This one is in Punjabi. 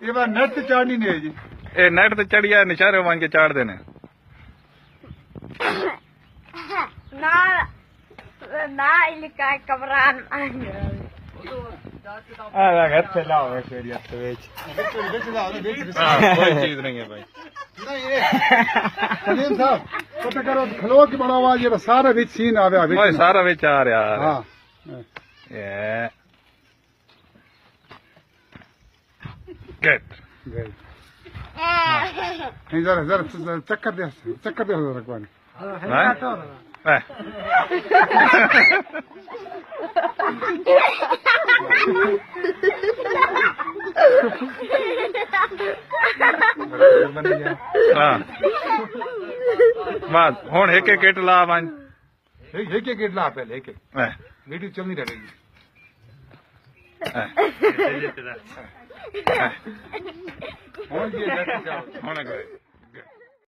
یہ بات نیٹ تے چاڑنی نہیں ہے جی اے نیٹ تے چڑھیا نشارے وان کے چاڑ دینے نا لکھا ہے کامران گھر سے لاؤ کوئی چیز نہیں ہے بھائی سلیم صاحب پتہ کرو کھلو کی بڑا آواز یہ سارا وچ سین آ بھائی سارا وچ آ رہا ہاں گٹ ذرا ذرا چکر دے ذرا کوئی بس ہوں ایک ایک کٹ لا ون ایک ایک لا پہلے ایک ویڈیو چلنی رہے گی ہوں